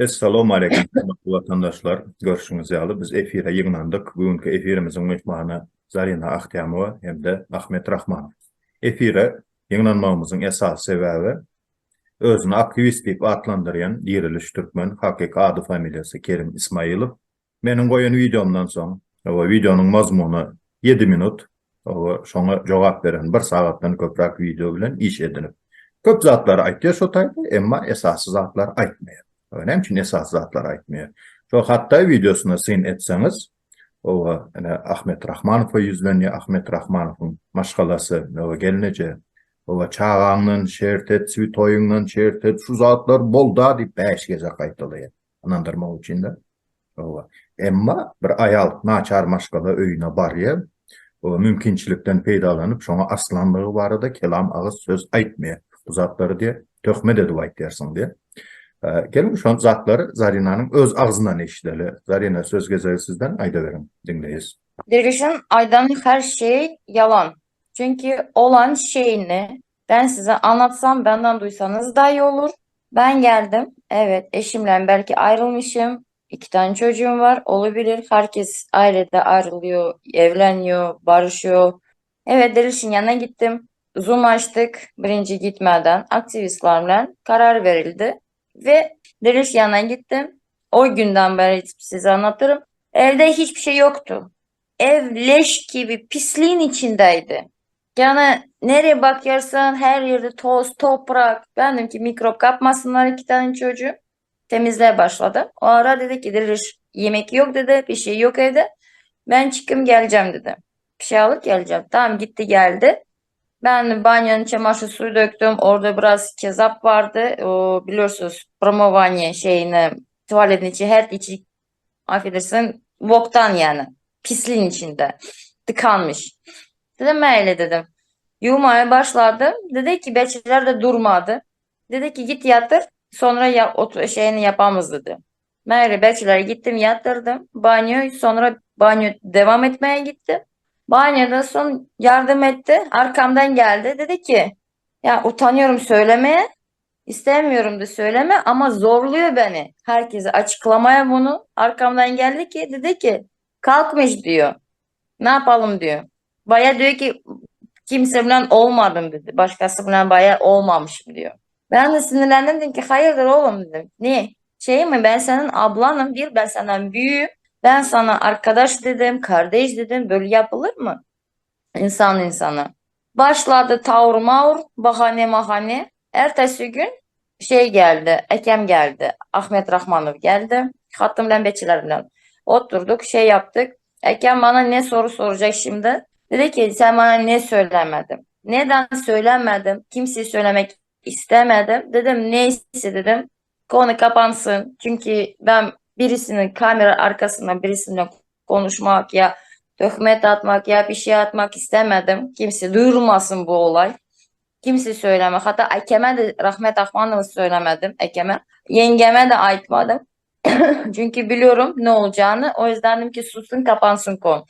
Assalamu alaikum, hörmetli vatandaşlar. Görüşüňizi alyp biz efire ýygnandyk. Bugünkü efirimiziň mehmany Zarina Ahtiamowa hem-de Ahmet Rahmanow. Efire ýygnanmagymyzyň esas sebäbi özüni aktivist diýip atlandyrýan Diriliş Türkmen hakik ady familýasy Kerim Ismailov. Meniň goýan videomdan soň, o videonyň mazmuny 7 minut, o şoňa jogap beren 1 sagatdan köprak video bilen iş edinip. Köp zatlar aýtýar şo taýda, emma esasy zatlar aýtmaýar. Önem için esas zatlar aýtmaýar. Şo hatta videosuna sin etseňiz, o Ahmet Rahmanowa yüzlenýär. Ahmet Rahmanowyň maşgalasy o gelneje, o çağanyň şertet, toýuňdan şertet, şu zatlar bolda diýip 5 geze gaýtylýar. Anandyrmak üçin de. Emma bir aýal naçar maşgala öýüne barýar. O mümkinçilikden peýdalanyp şoňa aslanlygy barada kelam agyz söz aýtmaýar. Bu zatlary diýe töhmet edip aýtýarsyň diýe. Gelin şu zatları Zarina'nın öz ağzından eşiteli. Zarina söz gezeri sizden ayda verin. Dinleyiz. Dirilişin aydanın her şey yalan. Çünkü olan şeyini ben size anlatsam benden duysanız daha iyi olur. Ben geldim. Evet, eşimle belki ayrılmışım. 2 tane çocuğum var. Olabilir. Herkes ailede ayrılıyor, evleniyor, barışıyor. Evet, Diriliş'in yanına gittim. Zoom açtık. Birinci gitmeden aktivistlerle karar verildi. Ve Diriliş yanına gittim. O günden beri size anlatırım. Evde hiçbir şey yoktu. Ev leş gibi pisliğin içindeydi. Yani nereye bakıyorsan her yerde toz, toprak. Bendim ki mikrop kapmasınlar 2 tane çocuğu. Temizliğe başladım. O ara dedi ki Diriliş yemek yok dedi. Bir şey yok evde. Ben çıkım geleceğim dedi. Bir şey alıp geleceğim. Tamam gitti geldi. Ben banyonun çamaşır suyu döktüm. Orada biraz kezap vardı. O biliyorsunuz promovanya şeyini tuvaletin içi her içi affedersin boktan yani. Pisliğin içinde. Tıkanmış. Dedim öyle dedim. Yumaya başladım. Dedi ki beçiler de durmadı. Dedi ki git yatır. Sonra şeyini yapamaz dedi. Meğer beçilere gittim yattırdım. Banyo sonra banyo devam etmeye gittim. Banyoda son yardım etti. Arkamdan geldi. Dedi ki ya utanıyorum söylemeye. İstemiyorum da söyleme ama zorluyor beni. Herkese açıklamaya bunu. Arkamdan geldi ki dedi ki kalkmış diyor. Ne yapalım diyor. Baya diyor ki kimseyle olmadım dedi. Başkasıyla baya olmamışım diyor. Ben de sinirlendim dedim ki hayırdır oğlum dedim. Niye? Şey mi ben senin ablanım bir ben senden büyüğüm. Ben sana arkadaş dedim, kardeş dedim. Böyle yapılır mı? İnsan insana. Başladı tavır mavur, bahane mahane. Ertesi gün şey geldi, Ekem geldi. Ahmet Rahmanov geldi. Hattımla beçilerimle oturduk, şey yaptık. Ekem bana ne soru soracak şimdi? Dedi ki sen bana ne söylemedin? Neden söylemedim? Kimseye söylemek istemedim. Dedim neyse dedim. Konu kapansın. Çünkü ben birisinin kamera arkasından birisine konuşmak ya töhmet atmak ya bir şey atmak istemedim. Kimse duyurmasın bu olay. Kimse söyleme. Hatta Ekem'e de Rahmet Akmanov'u söylemedim. Ekem'e. Yengeme de aytmadım. Çünkü biliyorum ne olacağını. O yüzden dedim ki susun kapansın konu.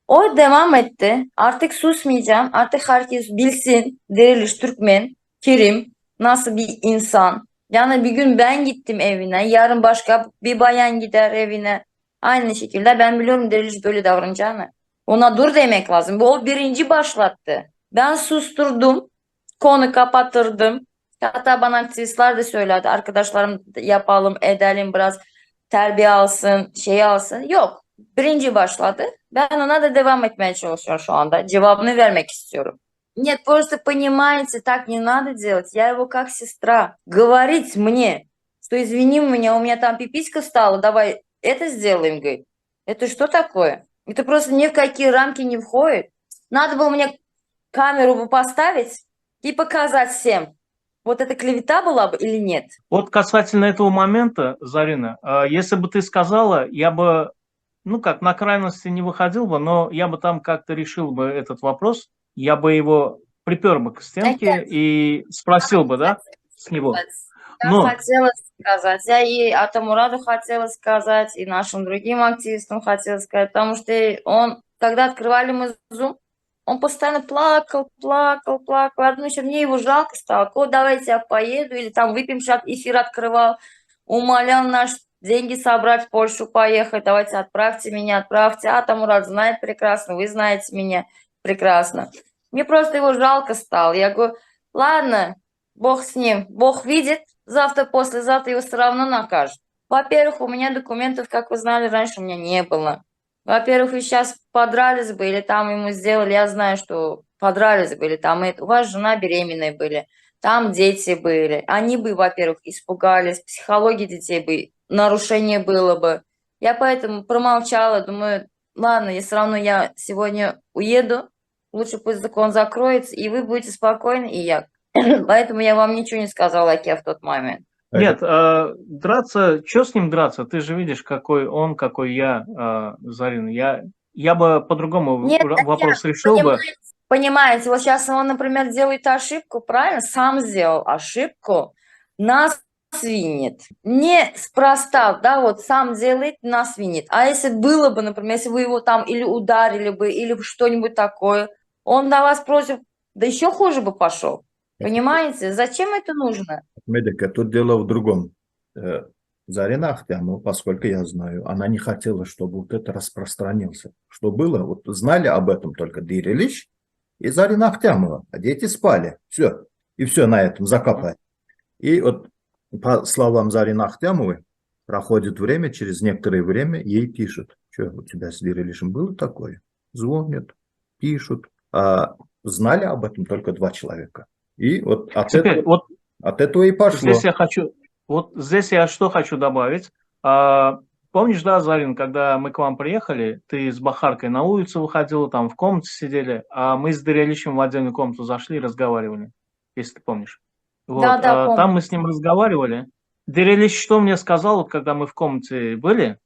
O devam etti. Artık susmayacağım. Artık herkes bilsin. Diriliş Türkmen, Kerim nasıl bir insan. Yani bir gün ben gittim evine. Yarın başka bir bayan gider evine. Aynı şekilde ben biliyorum Diriliş böyle davranacağını. Ona dur demek lazım. Bu o birinci başlattı. Ben susturdum. Konu kapattırdım. Hatta bana aktivistler de söyledi. Arkadaşlarım yapalım, edelim biraz terbiye alsın, şey alsın. Yok. Birinci başladı. Ben ona da devam etmeye çalışıyorum şu anda. Cevabını vermek istiyorum. Нет, просто понимаете, так не надо делать. Я его как сестра. Говорить мне, что извини меня, у меня там пиписька стала, давай это сделаем, говорит. Это что такое? Это просто ни в какие рамки не входит. Надо было мне камеру бы поставить и показать всем. Вот это клевета была бы или нет? Вот касательно этого момента, Зарина, если бы ты сказала, я бы, ну как, на крайности не выходил бы, но я бы там как-то решил бы этот вопрос, я бы его припер бы к стенке и спросил бы, да, с него. Я хотела сказать, я и Атамураду хотела сказать, и нашим другим активистам хотела сказать, потому что он, когда открывали мы Zoom, он постоянно плакал. Одну еще мне его жалко стало. Давайте я поеду, или там выпьем, эфир открывал. умолял нас деньги собрать в Польшу, поехать, давайте отправьте меня, отправьте. А там Мурат знает прекрасно, вы знаете меня прекрасно. Мне просто его жалко стало. Я говорю, ладно, Бог с ним, Бог видит, завтра, послезавтра его все равно накажет. Во-первых, у меня документов, как вы знали, раньше у меня не было. Во-первых, вы сейчас подрались бы, или там ему сделали, я знаю, что подрались бы, или там у вас жена беременная были, там дети были. Они бы, во-первых, испугались, психология детей бы, нарушение было бы. Я поэтому промолчала, думаю, ладно, я все равно я сегодня уеду, лучше пусть закон закроется, и вы будете спокойны, и я. Поэтому я вам ничего не сказала, Аке, в тот момент. Нет, драться, что с ним драться? Ты же видишь, какой он, какой я, Зарина. Я бы по-другому Нет, вопрос решил бы. Понимаете, вот сейчас он, например, делает ошибку, правильно? Сам сделал ошибку, нас винит. Неспроста, да, вот сам делает, нас винит. А если было бы, например, если вы его там или ударили бы, или что-нибудь такое, он на вас против, да еще хуже бы пошел. Понимаете? Зачем это нужно? Медика, тут дело в другом. Зарина Ахтямова, поскольку я знаю, она не хотела, чтобы вот это распространился. Что было? Вот знали об этом только Дирилич и Зарина Ахтямова, а дети спали. Все. И все на этом закопали. И вот по словам Зарины Ахтямовой, проходит время, через некоторое время ей пишут. Что у тебя с Дириличем было такое? Звонят, пишут. А знали об этом только 2 человека. И вот от этого и пошло. Здесь я что хочу добавить. Помнишь, да, Зарин, когда мы к вам приехали, ты с Бахаркой на улицу выходила, там в комнате сидели, а мы с Дыряличем в отдельную комнату зашли и разговаривали, если ты помнишь. Вот, Да, помню. там мы с ним разговаривали. Дырялич что мне сказал, вот, когда мы в комнате были,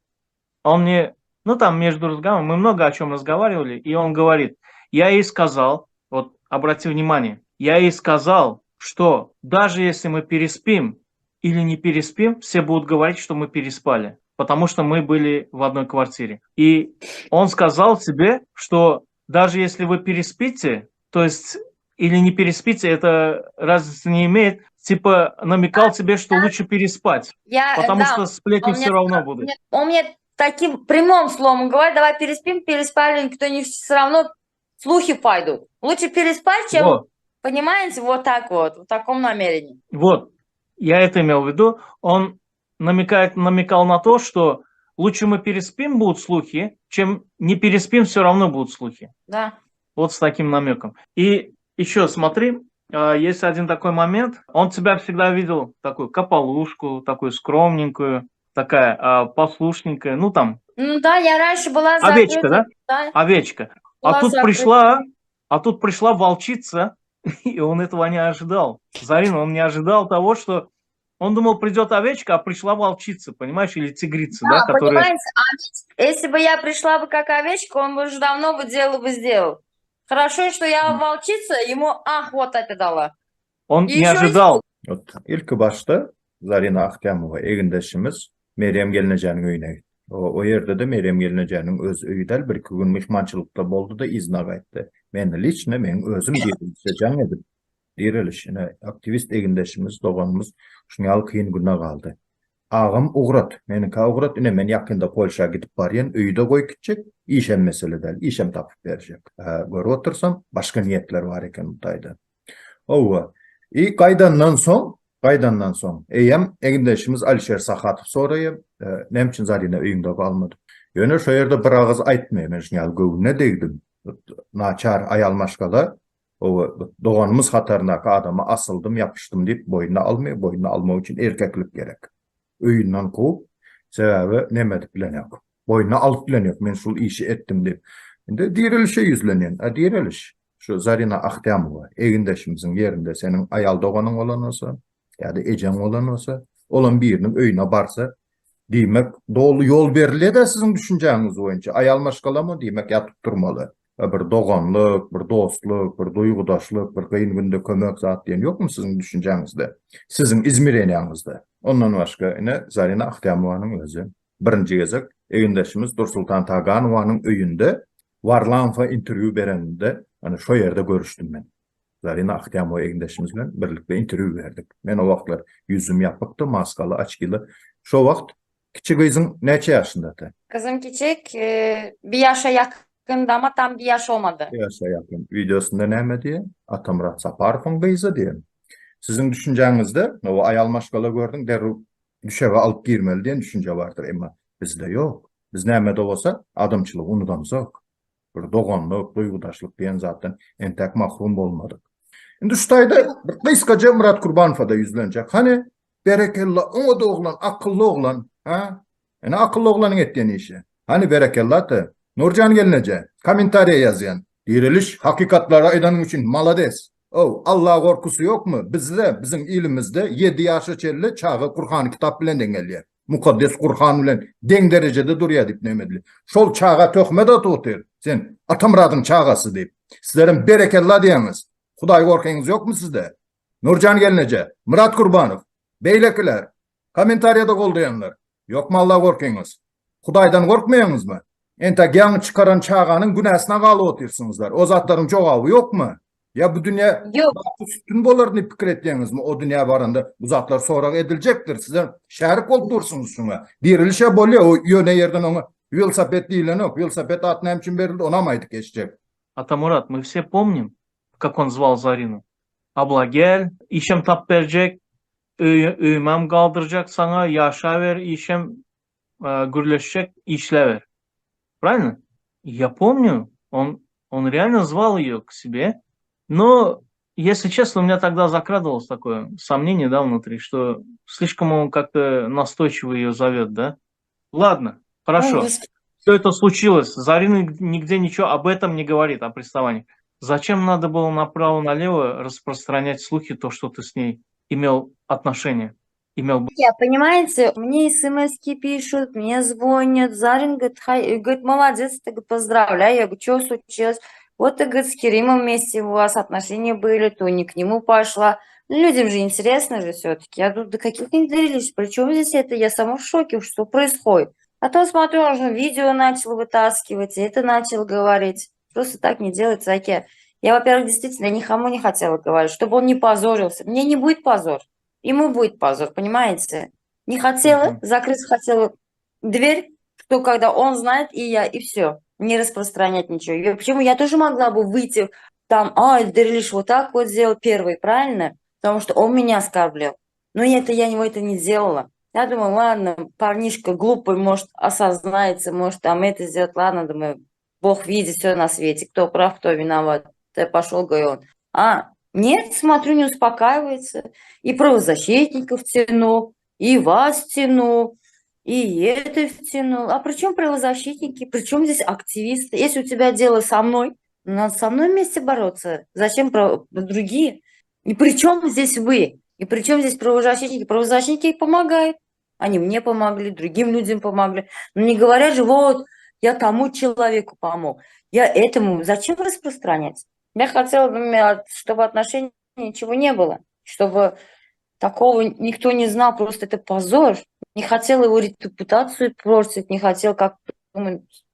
он мне, ну там между разговором, мы много о чем разговаривали, и он говорит, я ей сказал, вот обрати внимание, я ей сказал, что даже если мы переспим или не переспим, все будут говорить, что мы переспали, потому что мы были в одной квартире. И он сказал тебе, что даже если вы переспите, то есть или не переспите, это разницы не имеет, типа намекал тебе, что лучше переспать, потому что сплетни все равно будут. Он мне таким прямым словом говорит, давай переспим, переспали, никто не все равно слухи пойдут. Лучше переспать, чем, вот. Понимаете, вот так вот, в таком намерении. Вот, я это имел в виду. Он намекал на то, что лучше мы переспим, будут слухи, чем не переспим, все равно будут слухи. Да. Вот с таким намеком. И еще смотри, есть один такой момент. Он тебя всегда видел такую кополушку, такую скромненькую, такая послушненькая, ну там. Ну да, я раньше была овечка, да? Овечка. А тут пришла волчица, и он этого не ожидал. Зарина, он не ожидал того, что он думал, придет овечка, а пришла волчица, понимаешь, или тигрица, да, которая... Понимаете, если бы я пришла бы как овечка, он бы уже давно бы сделал. Хорошо, что я волчица, ему вот это дала. Он не ожидал. Вот ilk başta Zarina Ahtiyamova egindeşimiz Meryem Gelineceğinin öyüne gitti. O yerde de Meryem Gelineceğinin öz öydel bir gün mihmançılıkta boldu da izna qaytdı. Men liçne men özüm dirilişeceğim edip. Dirilişine aktivist egindeşimiz, doğanımız şunal kıyın günna kaldı. Ağam uğrat, menka uğrat, men yakında Polşa gidip baryan öyde koy gidecek, işem mesele del, işem tapıp verecek. Görüp otursam başka niyetler var eken mutaydı. Ova. И qaydandan soň eýem egindeşimiz Alişer Sahatov soraýy, nämçin Zarina öýünde galmady. Ýöne şo ýerde bir agaz aýtmaýar, men şuňal göwüne degdim. Naçar aýalmaşgala, o doğanymyz hataryndaky adama asyldım, yapışdym diýip boýuna almak üçin erkeklik gerek. Öýünden gowy, sebäbi näme dip bilenýär. Boýuna alyp bilenýär, men şol işi etdim diýip. Indi dirilişe ýüzlenýän, diriliş. Şu Zarina Ahtiyamova, egindeşimizin yerinde senin ayal doğanın olan olsa, ya da ecen olan olsa, olan birinin öyüne barsa, demek dolu yol verile de sizin düşünceniz boyunca. Ayalmaşkala mı demek yatıp durmalı. Bir doğanlık, bir dostluk, bir duygudaşlık, bir kıyın günde kömek zat diyen yok mu sizin düşüncenizde? Sizin İzmir'enyanızda. Ondan başka yine Zarina Ahtiyamova'nın özü. Birinci gezek, egindeşimiz Dursultan Taganova'nın öyünde, Varlanfa interview bereninde, hani şu yerde görüştüm ben. Zarina Aktiyamova egdeşimiz bilen birlikde interview verdik. Men o wagtlar yüzüm yapıptı, maskalı, açkılı. Şo wagt kiçik kızın neçe yaşındadı? Kızım küçük, bir yaşa yakındı ama tam bir yaş olmadı. Yaşa yakın. Videosunda näme diye? Atamurat Saparov'un kızı diye. Sizin düşüncenizde o ayal maşgala gördün derru düşeve alıp girmeli diye düşünce vardır ama bizde yok. Biz näme de olsa adamçılık unudamız yok. Bir dogonluk, duygudaşlık diyen zaten entek mahrum bolmadık. Şimdi şutayda bir kıyskaca Murat Kurbanova da yüzlenecek. Hani berekella o da oğlan, akıllı oğlan. Ha? Yani akıllı oğlanın ettiğini işi. Hani berekella da Nurcan gelince komentariye yazıyan. Diriliş hakikatlara edenin için malades. O Allah korkusu yok mu? Bizde, bizim ilimizde 7 yaşa çelli çağı Kur'an kitap bilen dengeliyor. Mukaddes Kur'an bilen den derecede duruyor dip nemedli. Şol çağa tökme da tutur. Sen Atamurat'ın çağası deyip. Sizlerin berekella diyeniz. Huday korkayınız yok mu sizde? Nurcan gelince, Murat Kurbanov, beylekiler, komentariyada goldayanlar. Yok mu Allah korkayınız? Hudaydan korkmayınız mı? Enta gyan çıkaran çağanın günahsına kalı otursunuzlar. O zatların çoğalı yok mu? Ya bu dünya Yok. üstün bolarını fikir ettiğiniz mi? O dünya varında bu zatlar sonra edilecektir. Sizler şerik oldursunuz şuna. Dirilişe bolya o yöne yerden onu velosiped değil yok. Velosiped atına için verildi ona maydı geçecek. Атамурат, мы все помним, как он звал Зарину. Abla işem tap verecek, öymem kaldıracak sana, yaşa ver, işem гүрлешек, işle ver. Правильно? Я помню, он реально звал ее к себе, но, если честно, у меня тогда закрадывалось такое сомнение, да, внутри, что слишком он как-то настойчиво ее зовет, да? Ладно, хорошо. Все это случилось. Зарина нигде ничего об этом не говорит, о приставании. Зачем надо было направо-налево распространять слухи, то, что ты с ней имел отношение? Понимаете, мне смс-ки пишут, мне звонят, Зарин говорит, молодец, ты, говорит, поздравляю. Я говорю, что случилось? Вот, ты, говорит, с Керимом вместе у вас отношения были, то не к нему пошла. Людям же интересно же все-таки. Я тут до каких не доверились. Причем здесь это? Я сама в шоке, что происходит. А то смотрю, он же видео начал вытаскивать, и это начал говорить. Просто так не делается, Аке. Я, во-первых, действительно никому не хотела говорить, чтобы он не позорился. Мне не будет позор. Ему будет позор, понимаете? Не хотела, закрыть хотела дверь, что когда он знает, и я, и все. Не распространять ничего. Почему я тоже могла бы выйти там, Дерлиш вот так вот сделал первый, правильно? Потому что он меня оскорблял. Но я его это не делала. Я думаю, ладно, парнишка глупый, может, осознается, может, там это сделать. Ладно, думаю, Бог видит все на свете. Кто прав, кто виноват. Я пошел, говорю, он. Нет, смотрю, не успокаивается. И правозащитников тянул, и вас тянул, и это втянул. А при чем правозащитники? При чем здесь активисты? Если у тебя дело со мной, надо со мной вместе бороться. Зачем другие? И при чем здесь вы? И при чем здесь правозащитники? Правозащитники помогают. Они мне помогли, другим людям помогли. Но не говорят же, вот, я тому человеку помог. Я этому. Зачем распространять? Я хотела, чтобы отношений ничего не было. Чтобы такого никто не знал. Просто это позор. Не хотела его репутацию портить. Не хотела, как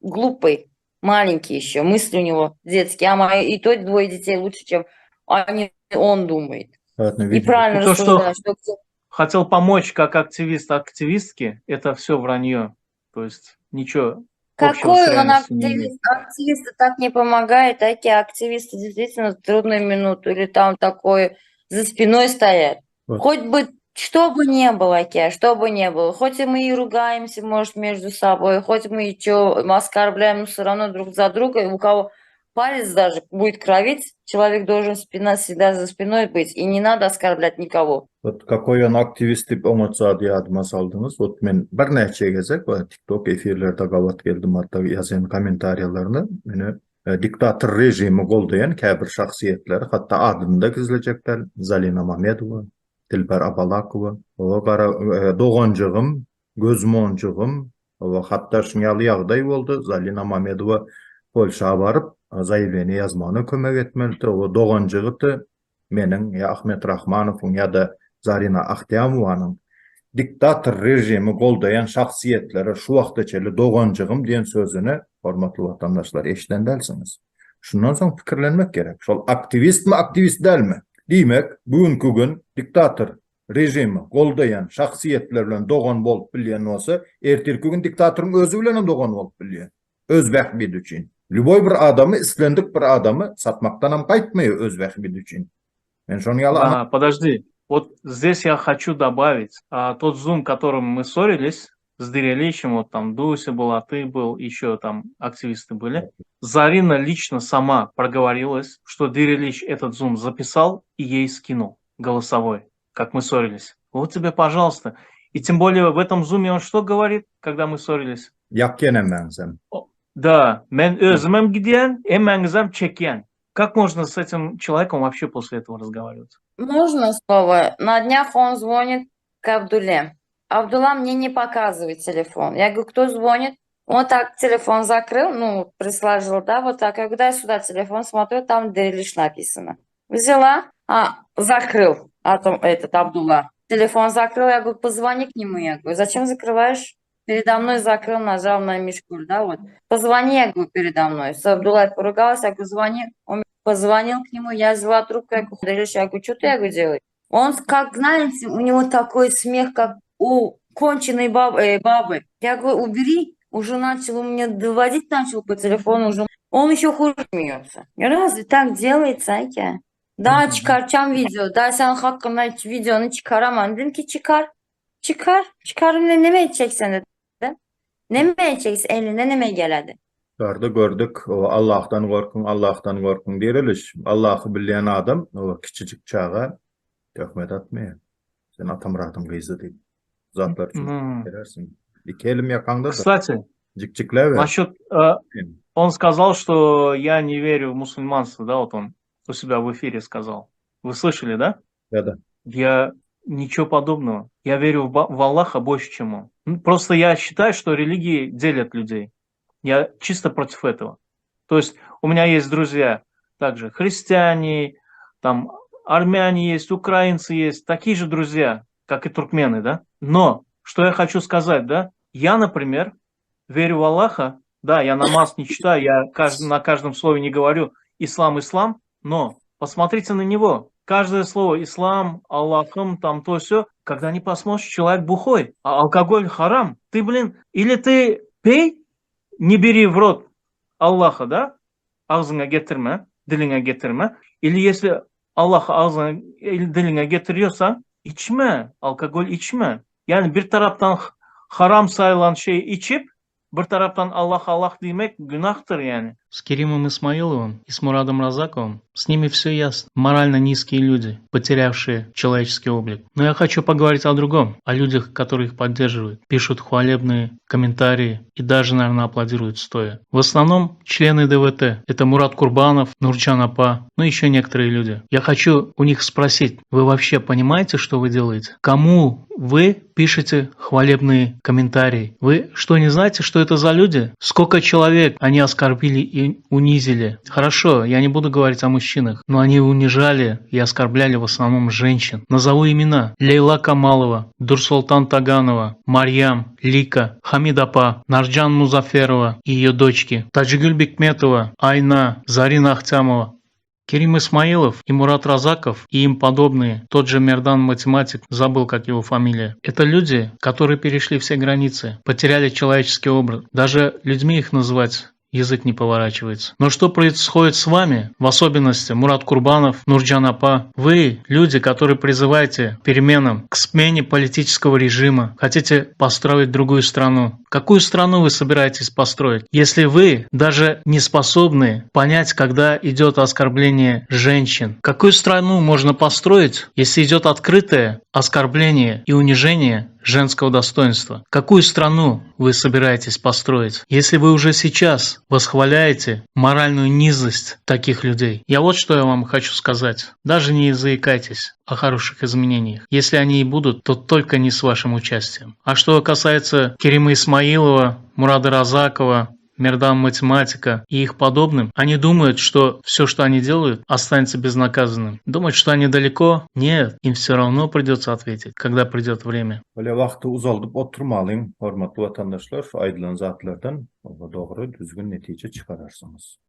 глупый, маленький еще. Мысли у него детские. А мои и то двое детей лучше, чем он думает. И правильно то, рассуждает. Что хотел помочь как активист активистке, это все вранье. То есть ничего. Какой он активист? Активисты так не помогают, такие активисты действительно в трудную минуту или там такое за спиной стоят. Вот. Хоть бы что бы не было, что бы не было. Хоть и мы и ругаемся, может, между собой, хоть мы и мы оскорбляем, но все равно друг за друга. И у кого палец даже будет кровить, человек должен спина всегда за спиной быть. И не надо оскорблять никого. Вот какой он активист deyip oňatsa diye adıma saldınız. Вот men bir näçe gezek we TikTok efirlerde gavat geldim hatta yazan komentariýalaryny meni diktator rejimi goldayan käbir şahsiýetler hatta adını da gizlejekler. Zalina Mamedova, Dilber Abalakowa, o gara doganjygym, gözmonjygym, o hatta şunyaly ýagdaý boldy. Zalina Mamedova Polşa baryp zaýbeni yazmany kömek etmeli. O doganjygy meniň ya Ahmet Rahmanowyň ya da Zarina Aktiyamowanyň diktator rejimi goldayan şahsiýetlere şu wagtçaly doganjygym diýen sözüni hormatly watandaşlar eşitendelsiniz. Şundan soň pikirlenmek gerek. Şol aktivist mi, aktivist dälmi? Diýmek, bugünkü gün diktator rejimi goldayan şahsiýetler bilen dogan bolup bilýän bolsa, ertirki gün diktatoryň özü bilen dogan bolup bilýän. Öz wähbidi üçin. Lüboy bir adamy, islendik bir adamy satmaktan ham gaýtmaýar öz wähbidi üçin. Men şonu ýalan. Подожди, вот здесь я хочу добавить, тот Zoom, которым мы ссорились, с Дыряличем, вот там Дуся была, ты был, еще там активисты были. Зарина лично сама проговорилась, что Дырялич этот Zoom записал и ей скинул голосовой, как мы ссорились. Вот тебе, пожалуйста. И тем более в этом Zoom'е он что говорит, когда мы ссорились? Ýakkenem sen. Да, мен özümem gidýän, emmeňizem çekýän. Как можно с этим человеком вообще после этого разговаривать? Можно слово? На днях он звонит к Абдуле. Абдулла, мне не показывай телефон. Я говорю, кто звонит? Он так телефон закрыл, ну, присложил, да, вот так. Я говорю, дай сюда телефон, смотрю, там Дырялич написано. Взяла, закрыл, этот Абдулла. Телефон закрыл, я говорю, позвони к нему. Я говорю, зачем закрываешь? Передо мной закрыл, нажал на мишку, да, вот. Позвони, я говорю, передо мной. С Абдуллой поругалась, я говорю, звони. Он позвонил к нему, я взяла трубку, я говорю, Дырялич, я говорю, что ты, я говорю, делаешь? Он, как, знаете, у него такой смех, как у конченой бабы. Я говорю, убери. Уже начал, у меня доводить начал по телефону, уже. Он еще хуже смеется. Разве так делается, Айке? Да, çıkaracağım video. Da sen hakkında videonu çıkaramam. Dedim ki çıkar. Çıkarım ne edeceksin dedim. Ne mi edeceksin eline ne mi geledi? Gördük. O Allah'tan korkun diýerler. Allah'ı bilýän adam o kiçijik çağa töhmet atmaýar. Sen atamratym gyzy diýip. Zatlar üçin berersin. İki elim yakanda da. Кстати, Cik-cikler насчет, он сказал, что я не верю в мусульманство, да, вот он у себя в эфире сказал. Вы слышали, да? Да. Я ничего подобного. Я верю в Аллаха больше, чем он. Просто я считаю, что религии делят людей. Я чисто против этого. То есть у меня есть друзья также христиане, там армяне есть, украинцы есть, такие же друзья, как и туркмены, да? Но, что я хочу сказать, да? Я, например, верю в Аллаха, да, я намаз не читаю, я на каждом слове не говорю ислам, но посмотрите на него. Каждое слово ислам, Аллахом, там то все. Когда не посмотришь, человек бухой, а алкоголь харам. Ты, или ты пей, не бери в рот Аллаха, да? Ağzına getirme, diline getirme. Или если Аллах ağzına diline getiriyorsa içme, alkol içme. Yani bir taraftan haram sayılan şeyi içip bir taraftan Allah demek günahtır yani. С Керимом Исмаиловым и с Мурадом Разаковым, с ними все ясно. Морально низкие люди, потерявшие человеческий облик. Но я хочу поговорить о другом, о людях, которые их поддерживают, пишут хвалебные комментарии и даже, наверное, аплодируют стоя. В основном члены ДВТ. Это Мурат Курбанов, Нурчан Апа, ну и еще некоторые люди. Я хочу у них спросить, вы вообще понимаете, что вы делаете? Кому вы пишете хвалебные комментарии? Вы что, не знаете, что это за люди? Сколько человек они оскорбили и унизили? Хорошо, я не буду говорить о мужчинах, но они унижали и оскорбляли в основном женщин. Назову имена: Лейла Камалова, Дурсултан Таганова, Марьям, Лика, Хамид Апа, Нарджан Музаферова и ее дочки, Таджигуль Бекметова, Айна, Зарина Ахтямова. Керим Исмаилов и Мурат Разаков и им подобные, тот же Мердан математик, забыл, как его фамилия. Это люди, которые перешли все границы, потеряли человеческий образ. Даже людьми их называть язык не поворачивается. Но что происходит с вами, в особенности Мурат Курбанов, Нурджан Апа? Вы, люди, которые призываете к переменам, к смене политического режима, хотите построить другую страну. Какую страну вы собираетесь построить, если вы даже не способны понять, когда идет оскорбление женщин? Какую страну можно построить, если идет открытое оскорбление и унижение женского достоинства? Какую страну вы собираетесь построить, если вы уже сейчас восхваляете моральную низость таких людей? Я вот что я вам хочу сказать. Даже не заикайтесь о хороших изменениях. Если они и будут, то только не с вашим участием. А что касается Керима Исмаилова, Мурада Разакова, Мердан математика и их подобным, они думают, что все, что они делают, останется безнаказанным. Думают, что они далеко? Нет, им все равно придется ответить, когда придет время. Böyle vaqti uzaldyp oturmalyň, hormatly vatandaşlar, şu aýdylan zatlardan dogry düzgün netije çykararsınız.